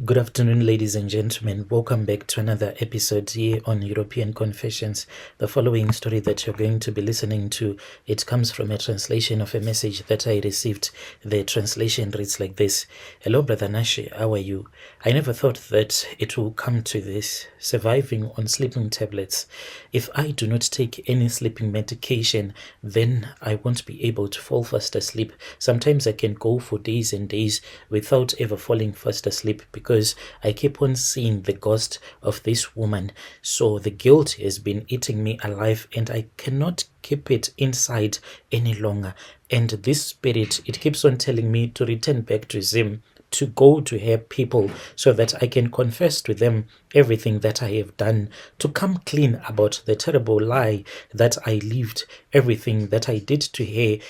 Good afternoon, ladies and gentlemen. Welcome back to another episode here on European Confessions. The following story that you're going to be listening to, it comes from a translation of a message that I received. The translation reads like this. Hello, Brother Nashi. How are you? I never thought that it will come to this. Surviving on sleeping tablets. If I do not take any sleeping medication, then I won't be able to fall fast asleep. Sometimes I can go for days and days without ever falling fast asleep because I keep on seeing the ghost of this woman. So the guilt has been eating me alive and I cannot keep it inside any longer. And this spirit, it keeps on telling me to return back to Zim, to go to her people so that I can confess to them everything that I have done, to come clean about the terrible lie that I lived, everything that I did to her,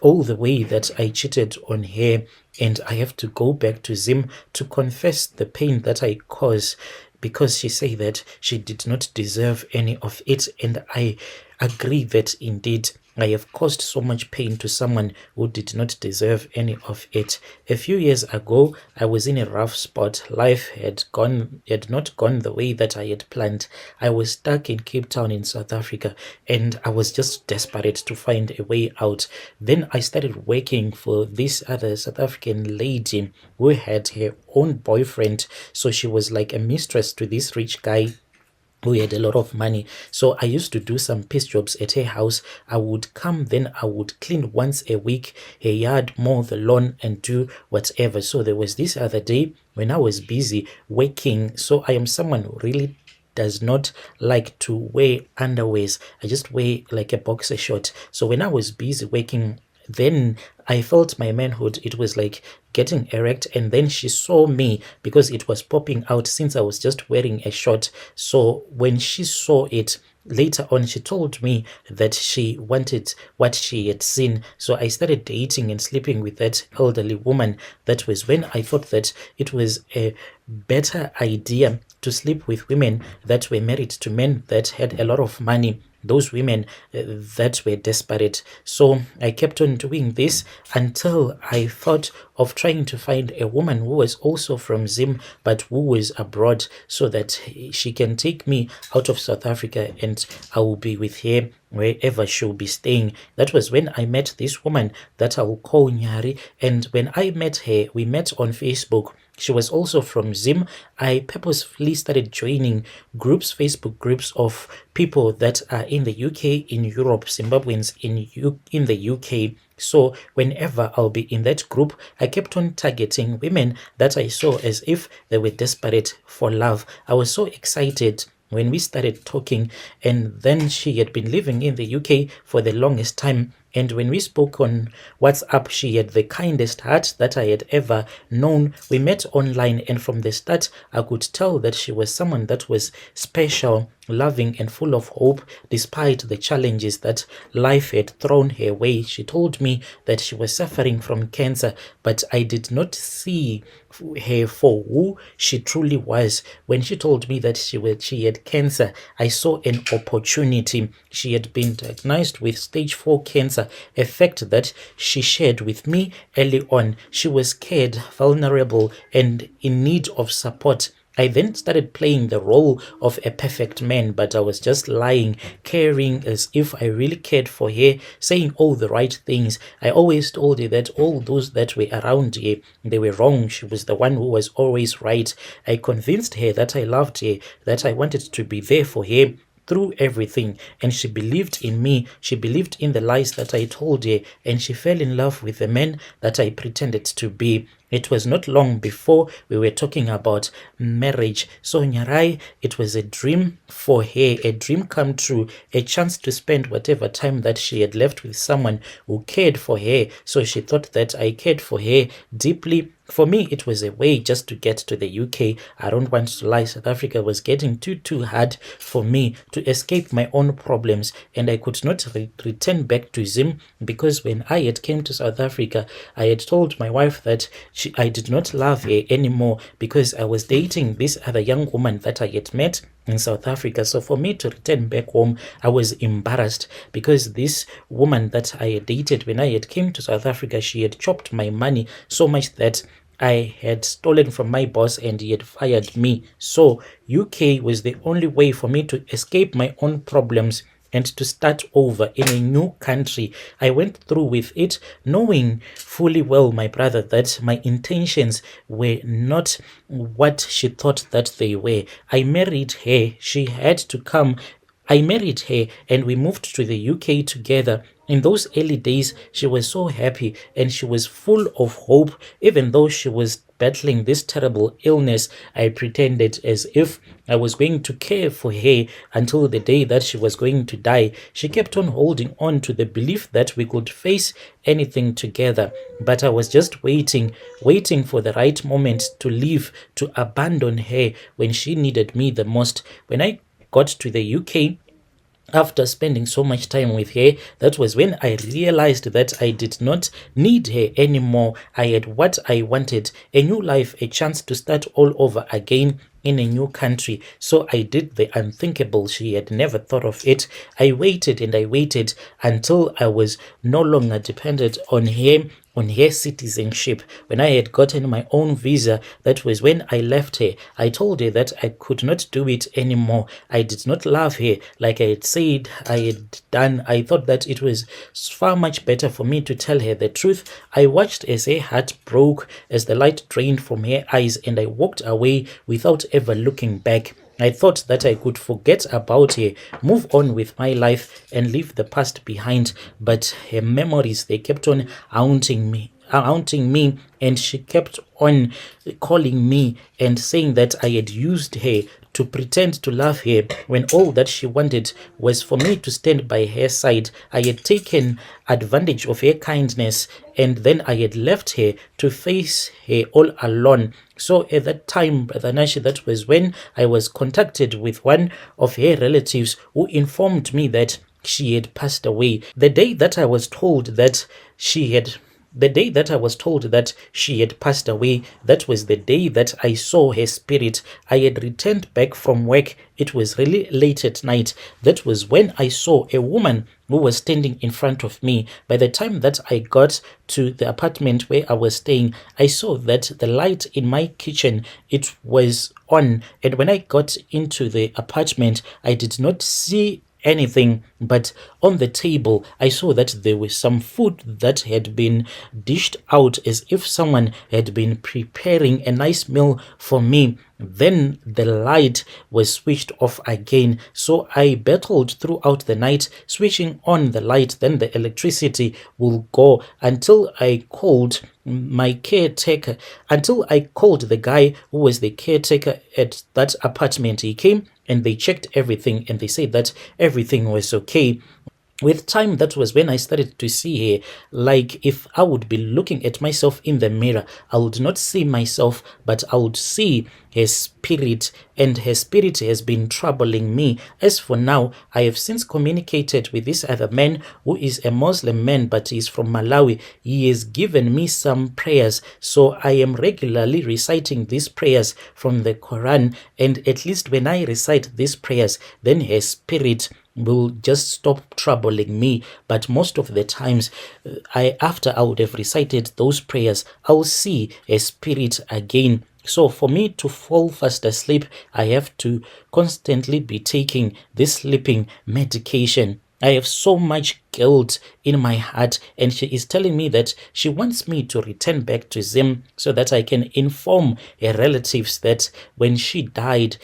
all the way that I cheated on her, and I have to go back to Zim to confess the pain that I caused because she said that she did not deserve any of it, and I agree that indeed I have caused so much pain to someone who did not deserve any of it. A few years ago, I was in a rough spot. Life had not gone the way that I had planned. I was stuck in Cape Town in South Africa, and I was just desperate to find a way out. Then I started working for this other South African lady who had her own boyfriend. So she was like a mistress to this rich guy who had a lot of money. So I used to do some piece jobs at her house. I would come, then I would clean once a week her yard, mow the lawn, and do whatever. So there was this other day when I was busy working. So I am someone who really does not like to wear underwears. I just wear like a boxer short. So when I was busy working, then I felt my manhood, it was like getting erect, and then she saw me because it was popping out since I was just wearing a short. So when she saw it later on, she told me that she wanted what she had seen. So I started dating and sleeping with that elderly woman. That was when I thought that it was a better idea to sleep with women that were married to men that had a lot of money, those women that were desperate. So I kept on doing this until I thought of trying to find a woman who was also from Zim but who was abroad, so that she can take me out of South Africa and I will be with her wherever she'll be staying. That was when I met this woman that I will call Nyari, and when I met her, we met on Facebook. She was also from Zim. I purposefully started joining groups, Facebook groups of people that are in the UK, in Europe, Zimbabweans in the UK. So whenever I'll be in that group, I kept on targeting women that I saw as if they were desperate for love. I was so excited when we started talking, and then she had been living in the UK for the longest time. And when we spoke on WhatsApp, she had the kindest heart that I had ever known. We met online, and from the start, I could tell that she was someone that was special, loving, and full of hope, despite the challenges that life had thrown her way. She told me that she was suffering from cancer, but I did not see her for who she truly was. When she told me that she had cancer, I saw an opportunity. She had been diagnosed with stage 4 cancer, a fact that she shared with me early on. She was scared, vulnerable, and in need of support. I then started playing the role of a perfect man, but I was just lying, caring as if I really cared for her, saying all the right things. I always told her that all those that were around her, they were wrong. She was the one who was always right. I convinced her that I loved her, that I wanted to be there for her through everything, and she believed in me. She believed in the lies that I told her, and she fell in love with the man that I pretended to be. It was not long before we were talking about marriage. So Nyarai, it was a dream for her, a dream come true, a chance to spend whatever time that she had left with someone who cared for her. So she thought that I cared for her deeply. For me, it was a way just to get to the UK. I don't want to lie. South Africa was getting too hard for me to escape my own problems, and I could not return back to Zim because when I had came to South Africa, I had told my wife that I did not love her anymore because I was dating this other young woman that I had met in South Africa. So for me to return back home, I was embarrassed because this woman that I had dated when I had came to South Africa, she had chopped my money so much that I had stolen from my boss and he had fired me. So UK was the only way for me to escape my own problems and to start over in a new country. I went through with it, knowing fully well, my brother, that my intentions were not what she thought that they were. I married her. She had to come. I married her and we moved to the UK together. In those early days, she was so happy and she was full of hope. Even though she was battling this terrible illness, I pretended as if I was going to care for her until the day that she was going to die. She kept on holding on to the belief that we could face anything together. But I was just waiting for the right moment to leave, to abandon her when she needed me the most. When I got to the UK, after spending so much time with her, that was when I realized that I did not need her anymore. I had what I wanted, a new life, a chance to start all over again in a new country. So I did the unthinkable. She had never thought of it. I waited and I waited until I was no longer dependent on her citizenship. When I had gotten my own visa, that was when I left her. I told her that I could not do it anymore. I did not love her like I had said I had done. I thought that it was far much better for me to tell her the truth. I watched as her heart broke, as the light drained from her eyes, and I walked away without ever looking back. I thought that I could forget about her, move on with my life, and leave the past behind. But her memories, they kept on haunting me, and she kept on calling me and saying that I had used her to pretend to love her when all that she wanted was for me to stand by her side. I had taken advantage of her kindness, and then I had left her to face her all alone. So at that time, Brother Nashi, that was when I was contacted with one of her relatives who informed me that she had passed away. The day that I was told that she had passed away, that was the day that I saw her spirit. I had returned back from work. It was really late at night. That was when I saw a woman who was standing in front of me. By the time that I got to the apartment where I was staying, I saw that the light in my kitchen, it was on. And when I got into the apartment, I did not see anything, but on the table I saw that there was some food that had been dished out as if someone had been preparing a nice meal for me. Then the light was switched off again, so I battled throughout the night switching on the light. Then the electricity will go until I called my caretaker, until I called the guy who was the caretaker at that apartment. He came and they checked everything and they said that everything was okay. With time, that was when I started to see her like if I would be looking at myself in the mirror. I would not see myself, but I would see her spirit, and her spirit has been troubling me. As for now, I have since communicated with this other man who is a Muslim man, but he is from Malawi. He has given me some prayers, so I am regularly reciting these prayers from the Quran, and at least when I recite these prayers, then her spirit will just stop troubling me. But most of the times, after I would have recited those prayers, I'll see a spirit again. So for me to fall fast asleep, I have to constantly be taking this sleeping medication. I have so much guilt in my heart, and she is telling me that she wants me to return back to Zim so that I can inform her relatives that when she died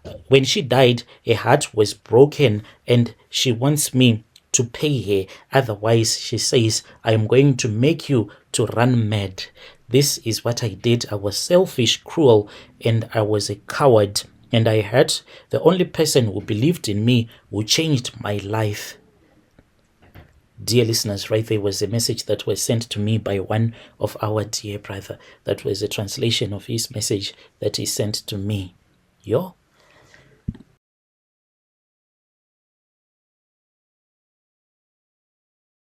her heart was broken, and she wants me to pay her. Otherwise, she says, I am going to make you to run mad. This is what I did. I was selfish, cruel, and I was a coward. And I hurt the only person who believed in me, who changed my life. Dear listeners, right there was a message that was sent to me by one of our dear brother. That was a translation of his message that he sent to me. Yo.